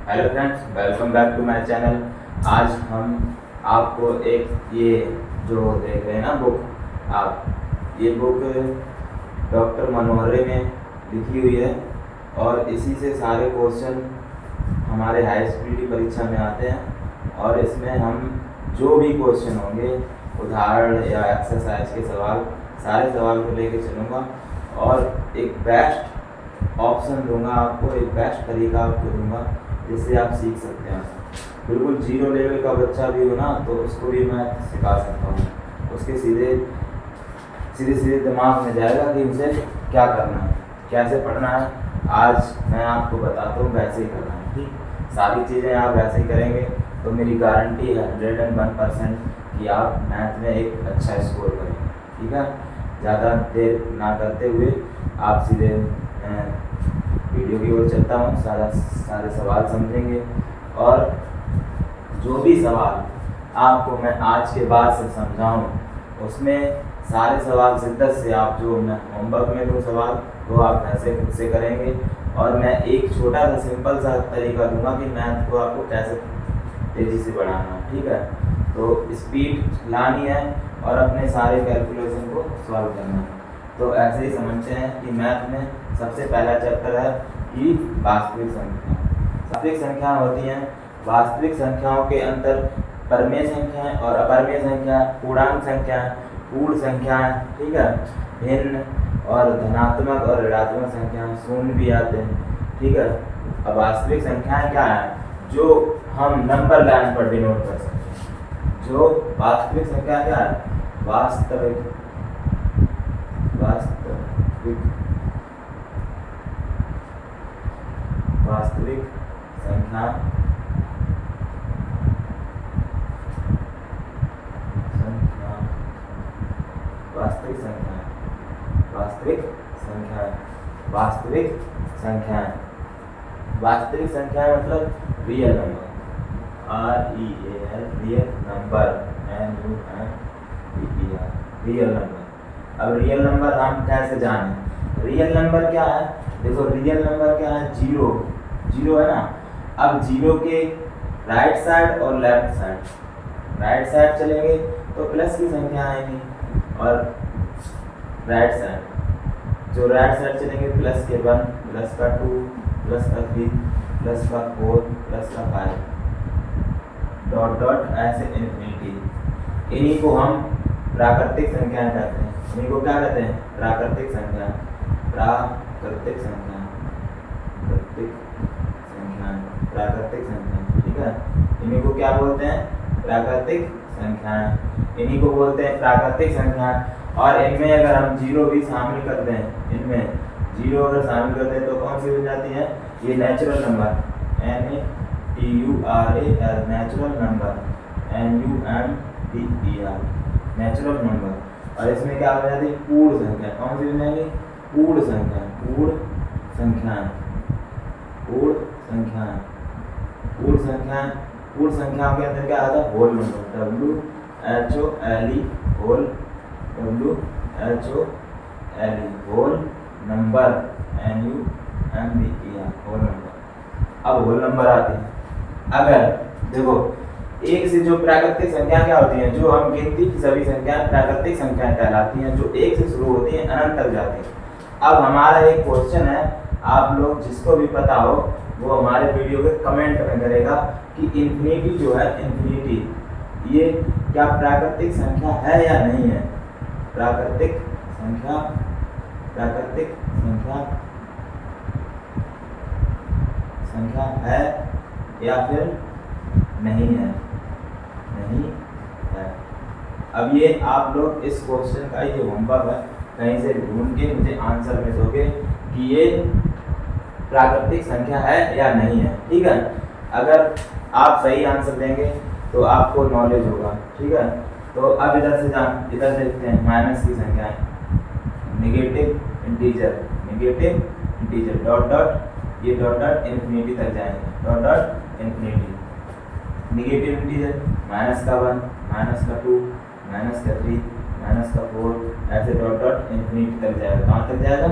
Hello friends, welcome back to my channel. आज हम आपको एक ये जो देख रहे हैं ना बुक, आप ये बुक डॉक्टर मनोहरे ने लिखी हुई है और इसी से सारे क्वेश्चन हमारे हाई स्कूल की परीक्षा में आते हैं। और इसमें हम जो भी क्वेश्चन होंगे, उदाहरण या एक्सरसाइज के सवाल, सारे सवाल को लेके चलूँगा और एक बेस्ट ऑप्शन दूंगा आपको, एक बेस्ट तरीका आपको दूंगा जिससे आप सीख सकते हैं। बिल्कुल जीरो लेवल का बच्चा भी हो ना तो उसको भी मैं सिखा सकता हूँ। उसके सीधे सीधे दिमाग में जाएगा कि उसे क्या करना है, कैसे पढ़ना है। आज मैं आपको बताता हूँ, वैसे ही करना है। ठीक, सारी चीज़ें आप वैसे ही करेंगे तो मेरी गारंटी है 101% कि आप मैथ में एक अच्छा स्कोर करेंगे। ठीक है, ज़्यादा देर ना करते हुए आप सीधे वीडियो की ओर चलता हूँ। सारे सवाल समझेंगे और जो भी सवाल आपको मैं आज के बाद से समझाऊँ उसमें सारे सवाल शिद्दत से आप जो मैं होमवर्क में दूँ सवाल वो आप ऐसे खुद से करेंगे। और मैं एक छोटा सा सिंपल सा तरीका दूंगा कि मैथ को आपको कैसे तेज़ी से बढ़ाना है। ठीक है, तो स्पीड लानी है और अपने सारे कैलकुलेशन को सॉल्व करना है। तो ऐसे ही समझते हैं कि मैथ में सबसे पहला चैप्टर है कि वास्तविक संख्या। वास्तविक संख्या होती हैं, वास्तविक संख्याओं के अंतर परमेय संख्याएं और अपरमेय संख्या, पूर्णांक संख्या, पूर्ण संख्या, ठीक है, भिन्न और धनात्मक और ऋणात्मक संख्या, शून्य भी आते हैं। ठीक है, अब वास्तविक संख्याएं क्या है जो हम नंबर लाइन पर डिनोट कर सकते हैं। जो वास्तविक संख्या क्या है, वास्तविक संख्या वास्तविक संख्या मतलब real number, REAL, real number, NUMBER, real number. अब रियल नंबर हम कैसे जानें? रियल नंबर क्या है, देखो रियल नंबर क्या है, जीरो है ना। अब जीरो के राइट साइड और लेफ्ट साइड, राइट साइड चलेंगे तो प्लस की संख्या आएगी और राइट साइड जो राइट साइड चलेंगे प्लस के 1, प्लस का 2, प्लस का 3, प्लस का 4, प्लस का 5, डॉट डॉट ऐसे इन्फिनिटी। इन्हीं को हम प्राकृतिक संख्याएं कहते हैं। इन्हीं को क्या कहते हैं? प्राकृतिक संख्या, प्राकृतिक संख्या, प्राकृतिक संख्या। ठीक है, इन्हीं को क्या बोलते हैं? प्राकृतिक संख्याएं। इन्हीं को बोलते हैं प्राकृतिक संख्या। और इनमें अगर हम जीरो भी शामिल कर दें, इनमें जीरो अगर शामिल कर दें तो कौन सी बन जाती है? ये natural number, NATURAL, natural number, NUMBER, natural number. और इसमें क्या हो जाती है? पूर्ण संख्या। कौन सी बन जाएगी? पूर्ण संख्या, पूर्ण संख्याएं, पूर्ण संख्याएं, पूर्ण संख्याएं। पूर्ण संख्याओं के अंदर क्या आता है? Whole number, WHOLE, whole, WHOLE, whole number, NUMBER, whole number. अब होल नंबर आते हैं। अगर देखो एक से जो प्राकृतिक संख्या क्या होती है, जो हम गिनती की सभी संख्याएं प्राकृतिक संख्याएं कहलाती हैं, जो एक से शुरू होती हैं अनंत तक जाती हैं। अब हमारा एक क्वेश्चन है, आप लोग जिसको भी पता हो वो हमारे वीडियो के कमेंट में करेगा कि इन्फिनिटी जो है, इन्फिनिटी ये क्या प्राकृतिक संख्या है या नहीं है? प्राकृतिक संख्या, प्राकृतिक संख्या है या फिर नहीं है? नहीं है। अब ये आप लोग इस क्वेश्चन का ये होमवर्क है, कहीं से ढूंढ के मुझे आंसर में दोगे कि ये प्राकृतिक संख्या है या नहीं है। ठीक है, अगर आप सही आंसर देंगे तो आपको नॉलेज होगा। ठीक है, तो अब इधर देखते हैं माइनस की संख्या है, नेगेटिव इंटीजर, डॉट डॉट, ये डॉट डॉट इन्फिनिटी तक जाएंगे, dot dot infinity. Negative integer minus का 1, माइनस का 2, माइनस का 3, माइनस का 4, ऐसे डॉट डॉट इन्फिनिटी तक जाएगा। कहाँ तक जाएगा?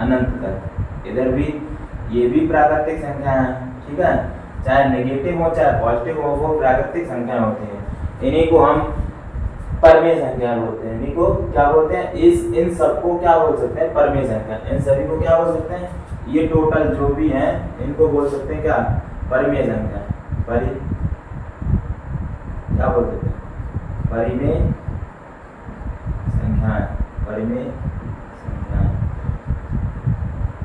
अनंत तक। इधर भी ये भी प्राकृतिक संख्या है। ठीक है, चाहे नेगेटिव हो चाहे पॉजिटिव हो, वो प्राकृतिक संख्या होती हैं। इन्हीं को हम परमेय संख्या बोलते हैं। इन्हीं को क्या बोलते हैं? इन सबको क्या बोल सकते हैं? परमेय संख्या। इन सभी को क्या बोल सकते हैं? ये टोटल जो भी हैं इनको बोल सकते हैं क्या? परिमेय संख्या। क्या बोल सकते हैं? परिमेय संख्याएं। परिमेय संख्याएं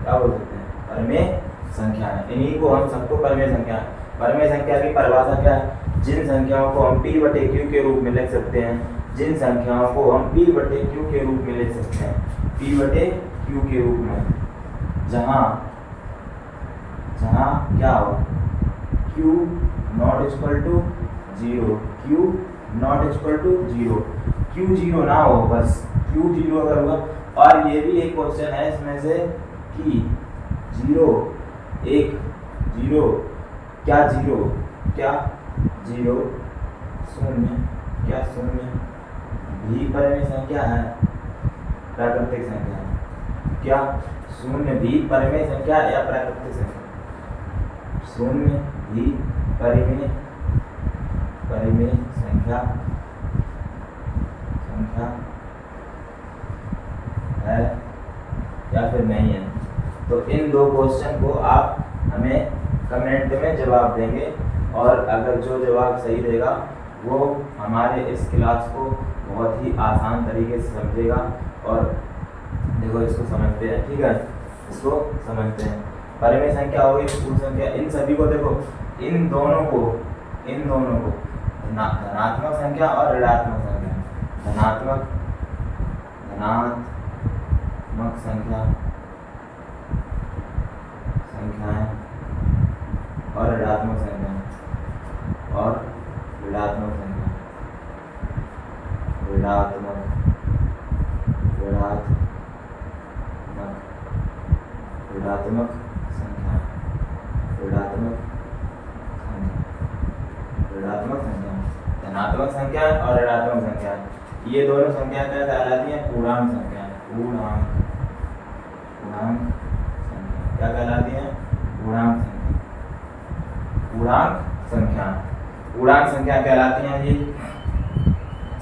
क्या बोल सकते हैं? परिमेय संख्याएं। इन्हीं को हम सबको परिमेय संख्या। परिमेय संख्या की परिभाषा क्या है? जिन संख्याओं को हम p बटे q के रूप में लिख सकते हैं, जिन संख्याओं को हम p बटे q के रूप में लिख सकते हैं, p बटे q के रूप में, जहां क्या हो? q not equal to 0, q not equal to 0, q 0 ना हो, बस q 0 अगर हुआ। और ये भी एक क्वेश्चन है इसमें से कि 0 1 0 क्या 0 शून्य, क्या शून्य भी परिमेय संख्या है? प्राकृतिक संख्या है। क्या शून्य भी परिमेय संख्या या प्राकृतिक संख्या? शून्य भी परिमेय संख्या है या फिर नहीं है? तो इन दो क्वेश्चन को आप हमें कमेंट में जवाब देंगे, और अगर जो जवाब सही रहेगा वो हमारे इस क्लास को बहुत ही आसान तरीके से समझेगा। और देखो इसको समझते हैं, ठीक है, इसको समझते हैं। परिमेय संख्या हो गई पूर्ण संख्या। इन सभी को देखो, इन दोनों को धनात्मक संख्या और ऋणात्मक संख्या, धनात्मक संख्याएं और ऋणात्मक संख्या और ऋणात्मक संख्या, ऋणात्मक संख्या, धनात्मक संख्या और ऋणात्मक संख्या, ये दोनों संख्या क्या कहलाती हैं? पूर्णांक संख्या। पूर्णांक संख्या क्या कहलाती हैं? पूर्णांक संख्या कहलाती हैं जी।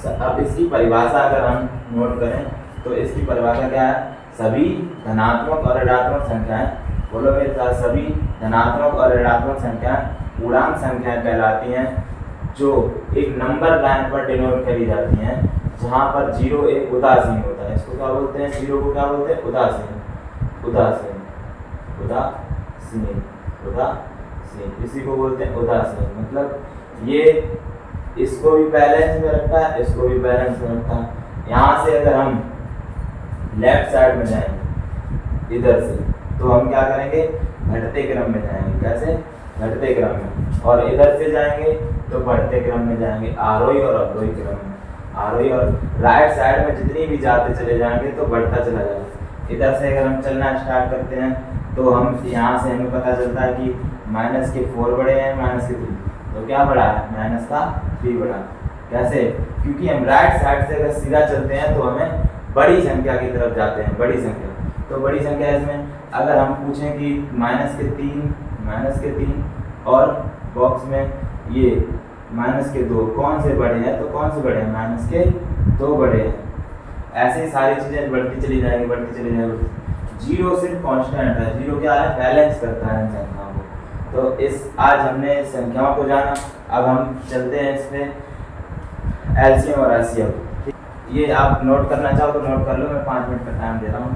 अब इसकी परिभाषा अगर हम नोट करें तो इसकी परिभाषा क्या है? सभी धनात्मक और ऋणात्मक संख्याएं, बोलो मेरे साथ, सभी धनात्मक और ऋणात्मक संख्याएं पूर्णांक संख्याएं कहलाती हैं, जो एक नंबर लाइन पर डिनोट करी जाती हैं, जहां पर 0 एक उदासीन होता है। इसको क्या बोलते हैं? 0 को क्या बोलते हैं? उदासीन, इसी को बोलते हैं उदासीन। मतलब ये इसको भी बैलेंस में रखता है, इसको भी बैलेंस में रखता है। यहाँ से अगर हम लेफ्ट साइड में जाएंगे इधर से, तो हम क्या करेंगे? घटते क्रम में जाएंगे। कैसे? घटते क्रम में। और इधर से जाएंगे तो बढ़ते क्रम में जाएंगे, आरोही और अवरोही क्रम में। आरोही और राइट साइड में जितनी भी जाते चले जाएंगे तो बढ़ता चला जाएगा। इधर से अगर हम चलना स्टार्ट करते हैं तो हम यहाँ से हमें पता चलता है कि माइनस के 4 बड़े हैं, माइनस के 3, तो क्या बड़ा है? माइनस का 3 बड़ा। कैसे? क्योंकि हम राइट साइड से अगर सीधा चलते हैं तो हमें बड़ी संख्या की तरफ जाते हैं, बड़ी संख्या। तो बड़ी संख्या इसमें अगर हम पूछें कि माइनस के 3 और बॉक्स में ये माइनस के 2 कौन से बड़े हैं, तो कौन से बड़े हैं? माइनस के 2 बड़े हैं। ऐसे ही सारी चीज़ें बढ़ती चली जाएंगी। 0 सिर्फ कांस्टेंट है। 0 क्या है? बैलेंस करता है इन संख्याओं को। तो आज हमने संख्याओं को जाना। अब हम चलते हैं इस पे एलसीएम और एचसीएफ। ये आप नोट करना चाहो तो नोट कर लो, मैं 5 मिनट का टाइम दे रहा हूँ।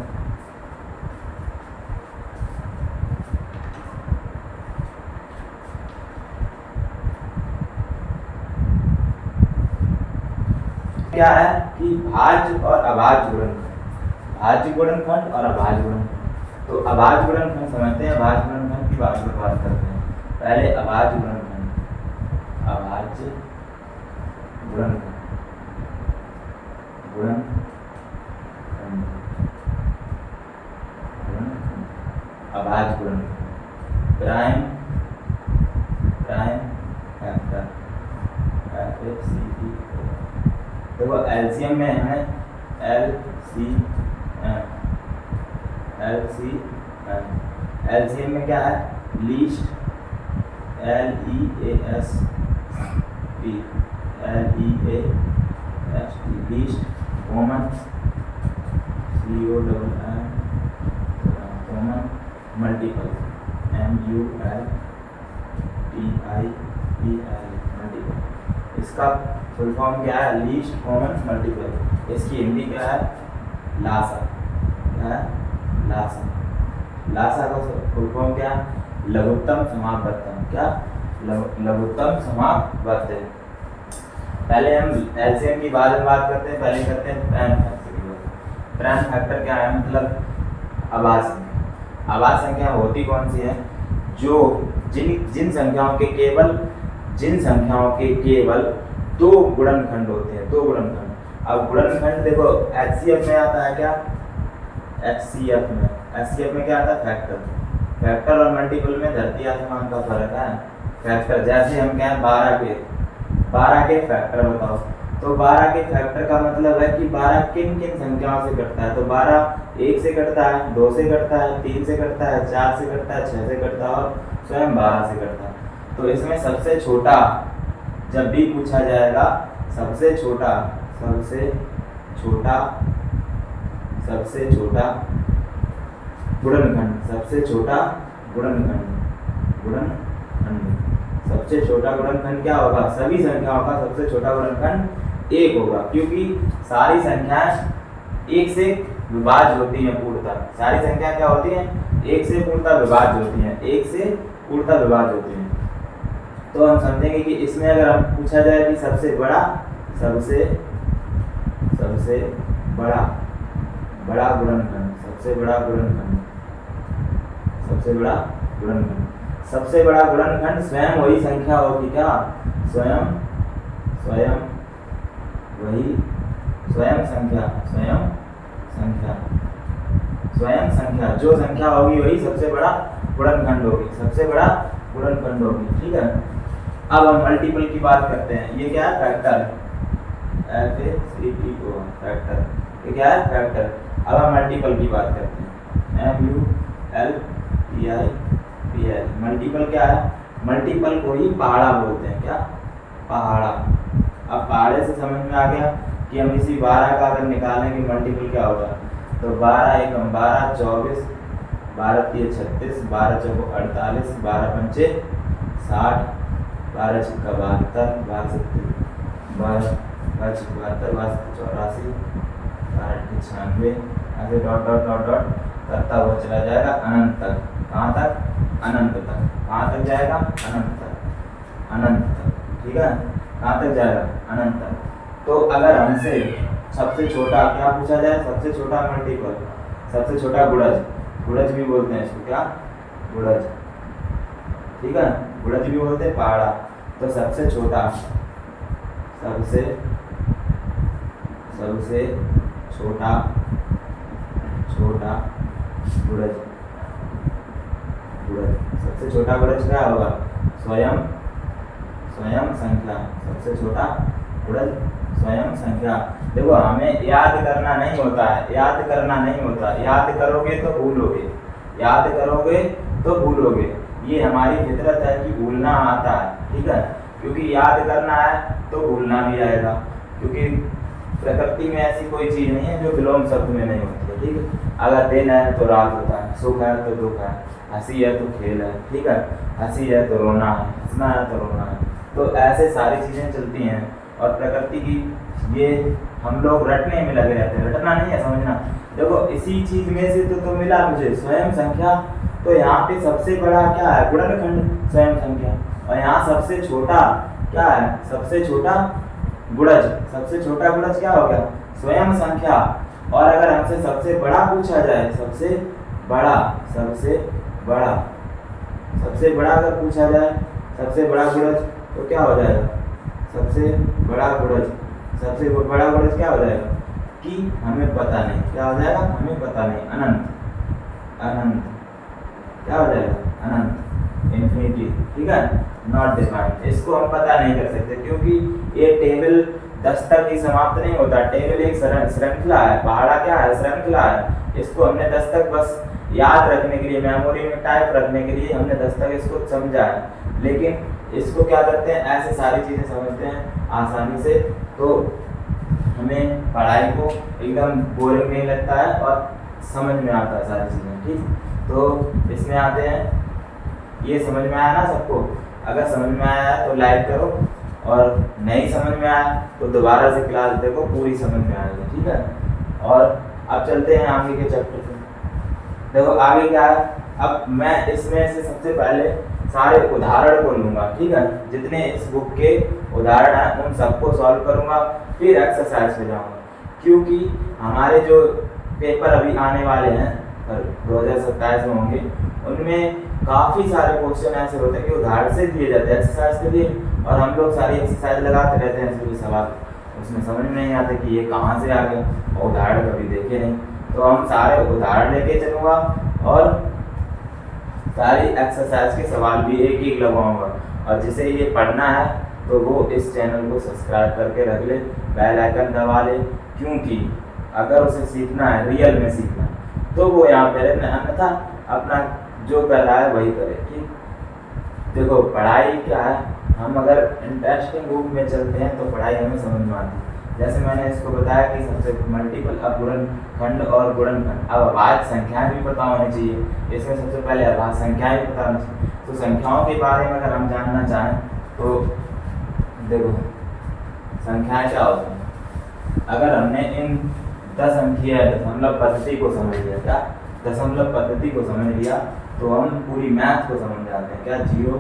क्या है कि भाज्य और अभाज्य गुणनखंड, भाज्य गुणनखंड और अभाज्य गुणनखंड। तो अभाज्य गुणनखंड समझते हैं, भाज्य गुणनखंड की बात करते हैं। पहले अभाज्य गुणनखंड, अभाज्य गुणनखंड, अभाज्य गुणनखंड, प्राइम फैक्टर, FACT। देखो एलसीएम में है एलसीएम में क्या है? Least LEAST least common common multiple MULTIPL multiple. इसका फुल फॉर्म क्या है? Least common multiple. इसकी हिंदी क्या है? लासा। क्या है? लासा। लासा का फुल फॉर्म क्या है? लघुत्तम समापवर्तन। क्या? लघुत्तम समापवर्तन। पहले हम एलसीएम की बाद में बात करते हैं, पहले करते हैं प्राइम फैक्टर की बात। प्राइम फैक्टर क्या है? मतलब आभाज्य संख्या। आभाज्य संख्या होती कौन सी है? जो जिन संख्याओं के केवल दो गुणनखंड होते हैं, दो गुणनखंड। अब गुणनखंड देखो एचसीएफ में आता है क्या? एचसीएफ में क्या आता है? फैक्टर और मल्टीपल में धरती आसमान का फर्क है। फैक्टर जैसे हम क्या है 12 के फैक्टर बताओ, तो 12 के फैक्टर का मतलब है कि 12 किन किन संख्याओं से कटता है। तो 12 1 से कटता है, 2 से कटता है, 3 से कटता है, 4 से कटता है, 6 से कटता है और स्वयं 12 से कटता है। तो इसमें सबसे छोटा जब भी पूछा जाएगा, सबसे छोटा गुणनखंड, सबसे छोटा गुणनखंड क्या होगा? सभी संख्याओं का सबसे छोटा गुणनखंड 1 होगा, क्योंकि सारी संख्याएं 1 से विभाज्य होती हैं पूर्णतः। सारी संख्या क्या होती हैं? 1 से पूर्णतः विभाज्य होती हैं, 1 से पूर्णतः विभाज्य होती हैं। तो हम समझेंगे कि इसमें अगर हम पूछा जाए कि सबसे बड़ा गुणनखंड, सबसे बड़ा गुणनखंड स्वयं वही संख्या होगी। क्या? स्वयं संख्या जो संख्या होगी वही सबसे बड़ा गुणनखंड होगी। ठीक है। अब हम मल्टीपल की बात करते हैं। ये क्या है? फैक्टर। फैक्टर। ये क्या है? फैक्टर। अब हम मल्टीपल की बात करते हैं। MULTIPL। मल्टीपल क्या है? मल्टीपल को ही पहाड़ा बोलते हैं। क्या? पहाड़ा। अब पहाड़े से समझ में आ गया कि हम इसी 12 का अगर निकालेंगे मल्टीपल क्या होगा। तो 12 एकम 12, 24, 12 तिया 36, 12 चौको 48, 12 पंचे 60, 12 छक्का 72, 12 छक्के 72, 12 छक्के 72, 12 छक्के 84, 12 अट्ठे 96, ऐसे डॉट करता हुआ चला जाएगा अनंत तक। कहाँ तक? अनंत तक। कहाँ तक जाएगा? अनंत तक। ठीक है। कहाँ तक जाएगा? अनंत तक। तो अगर हमसे सबसे छोटा क्या पूछा जाए? सबसे छोटा मल्टीपल, सबसे छोटा गुणज भी बोलते हैं इसको। क्या? गुणज। ठीक है। गुणज भी बोलते हैं पहाड़ा। तो सबसे छोटा गुणज। सबसे छोटा गुणज क्या होगा? स्वयं संख्या। सबसे छोटा गुणज स्वयं संख्या। देखो हमें याद करना नहीं होता। याद करोगे तो भूलोगे। ये हमारी फितरत है कि भूलना आता है। ठीक है। क्योंकि याद करना है तो भूलना भी आएगा, क्योंकि प्रकृति में ऐसी कोई चीज़ नहीं है जो विलोम शब्द में नहीं होती है। ठीक है। अगर दिन है तो रात होता है, सुख है तो दुख है, हंसी है तो खेल है। ठीक है। हंसी है तो रोना है, हंसना है तो रोना है। तो ऐसे सारी चीज़ें चलती हैं और प्रकृति की ये हम लोग रटने में लगे रहते हैं। रटना नहीं है, समझना। देखो इसी चीज़ में से तो मिला मुझे स्वयं संख्या। तो यहाँ पे सबसे बड़ा क्या है? गुणनखंड स्वयं संख्या। और यहाँ सबसे छोटा क्या है? सबसे छोटा गुणज। सबसे छोटा गुणज क्या हो गया? स्वयं संख्या। और अगर हमसे सबसे बड़ा पूछा जाए, सबसे बड़ा अगर पूछा जाए, सबसे बड़ा गुणज तो क्या हो जाएगा? सबसे बड़ा गुणज क्या हो जाएगा कि हमें पता नहीं। क्या हो जाएगा? हमें पता नहीं। अनंत। क्या हो जाएगा? अनंत, इन्फिनिटी। ठीक है। Not defined. इसको हम पता नहीं कर सकते क्योंकि ये टेबल 10 तक ही समाप्त नहीं होता। टेबल एक श्रृंखला है। पहाड़ा क्या है? श्रृंखला है। इसको हमने 10 तक बस याद रखने के लिए, मेमोरी में टाइप रखने के लिए हमने 10 तक इसको समझा है। लेकिन इसको क्या करते हैं, ऐसे सारी चीज़ें समझते हैं आसानी से, तो हमें पढ़ाई को एकदम बोरिंग नहीं लगता है और समझ में आता है सारी चीज़ें। ठीक, तो इसमें आते हैं, ये समझ में आया ना सबको? अगर समझ में आया है तो लाइक करो, और नहीं समझ में आया तो दोबारा से क्लास देखो, पूरी समझ में आएगी। ठीक है, और अब चलते हैं आगे के चैप्टर पे। देखो आगे क्या है, अब मैं इसमें से सबसे पहले सारे उदाहरण को लूँगा। ठीक है, जितने इस बुक के उदाहरण हैं उन सबको सॉल्व करूँगा, फिर एक्सरसाइज पे जाऊँगा, क्योंकि हमारे जो पेपर अभी आने वाले हैं 2027 में होंगे, उनमें काफ़ी सारे क्वेश्चन ऐसे होते हैं कि उदाहरण से दिए जाते हैं एक्सरसाइज के लिए, और हम लोग सारी एक्सरसाइज लगाते रहते हैं इसलिए सवाल उसमें समझ में नहीं आता कि ये कहाँ से आ गया, और उदाहरण कभी देखे नहीं। तो हम सारे उदाहरण लेके चलूँगा और सारी एक्सरसाइज के सवाल भी एक एक लगवाऊँगा। और जिसे ये पढ़ना है तो वो इस चैनल को सब्सक्राइब करके रख ले, बेल आइकन दबा ले, क्योंकि अगर उसे सीखना है, रियल में सीखना है, तो वो यहाँ पे रहना, अन्यथा अपना जो कर रहा है वही करे। ठीक, देखो पढ़ाई क्या है, हम अगर इंटरेस्टिंग बुक में चलते हैं तो पढ़ाई हमें समझ में आती है। जैसे मैंने इसको बताया कि सबसे मल्टीपल अपगुणनखंड और गुणनखंड, अब अभाज्य संख्याएं भी पता होनी चाहिए। इसमें सबसे पहले अभाज्य संख्याएं भी पता होनी चाहिए। तो संख्याओं के बारे में अगर हम जानना चाहें तो देखो संख्याएं क्या होती हैं। अगर हमने इन 10 अंकीय दशमलव पद्धति को समझ लिया, क्या दशमलव पद्धति को समझ लिया, तो हम पूरी मैथ को समझ जाते हैं। क्या 0,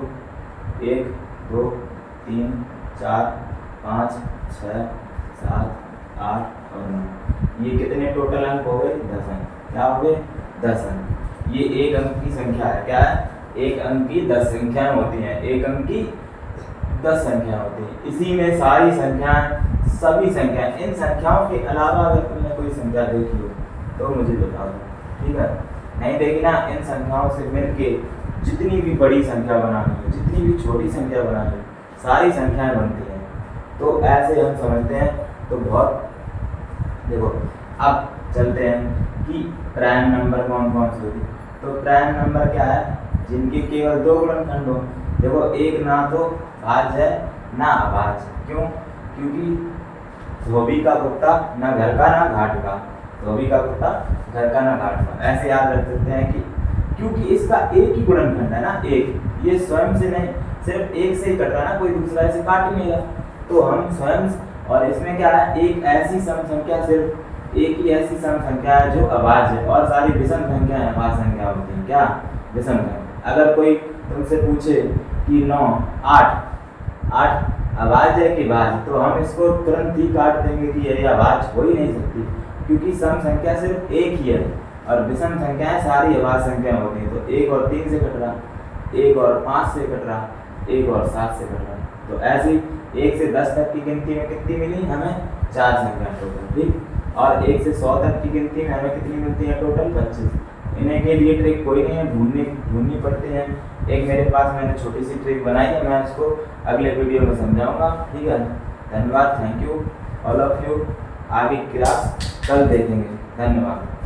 1, 2, 3, 4, 5, 6, 7, 8 और 9, ये कितने टोटल अंक हो गए? 10 अंक। क्या हो गए? 10 अंक। ये एक अंक की संख्या है। क्या है? एक अंक की 10 संख्याएं होती हैं। एक अंक की 10 संख्याएं होती हैं। इसी में सारी संख्याएं, सभी संख्याएं, इन संख्याओं के अलावा अगर तुमने कोई संख्या देखी हो तो मुझे बता दो। ठीक है, नहीं देखी ना, इन संख्याओं से मिलके जितनी भी बड़ी संख्या बनानी है, जितनी भी छोटी संख्या बनानी है, सारी संख्याएं बनती हैं। तो ऐसे हम समझते हैं। तो बहुत देखो, अब चलते हैं कि प्राइम नंबर कौन कौन से होती है। तो प्राइम नंबर क्या है? जिनके केवल 2 गुणनखंड हो। देखो, एक ना तो भाज्य है ना अभाज्य। क्यों? क्योंकि धोबी का कुत्ता ना घर का ना घाट का, धोबी का कुत्ता घर का ना घाट का। ऐसे याद रख सकते हैं कि क्योंकि इसका एक ही गुणनखंड है ना, एक, ये स्वयं से नहीं, सिर्फ एक से ही कट रहा है ना, कोई दूसरा ऐसे काट ही नहीं रहा। तो हम स्वयं, और इसमें क्या है, एक ऐसी सम संख्या, सिर्फ एक ही ऐसी सम संख्या है जो अभाज्य है, और सारी विषम संख्याएं अभाज्य संख्या होती हैं। क्या? विषम संख्या। अगर कोई तुमसे पूछे कि 9, 8 अभाज्य है कि भाज्य, तो हम इसको तुरंत ही काट देंगे कि ये अभाज्य हो ही नहीं सकती, क्योंकि सम संख्या सिर्फ एक ही है और विषम संख्याएं सारी अभाज्य संख्या होती हैं। तो 1 और 3 से कट रहा, 1 और 5 से कट रहा, 1 और 7 से कट रहा। तो ऐसे 1 से 10 तक की गिनती में कितनी मिली हमें? 4 संख्या टोटल। ठीक, और 1 से 100 तक की गिनती में हमें कितनी मिलती है टोटल? 25। इन्हें के लिए ट्रिक कोई नहीं है, ढूंढनी पड़ती है। एक मेरे पास मैंने छोटी सी ट्रिक बनाई है, मैं इसको अगले वीडियो में समझाऊंगा। ठीक है, धन्यवाद, thank you all of you. आगे क्लास कल देखेंगे। धन्यवाद।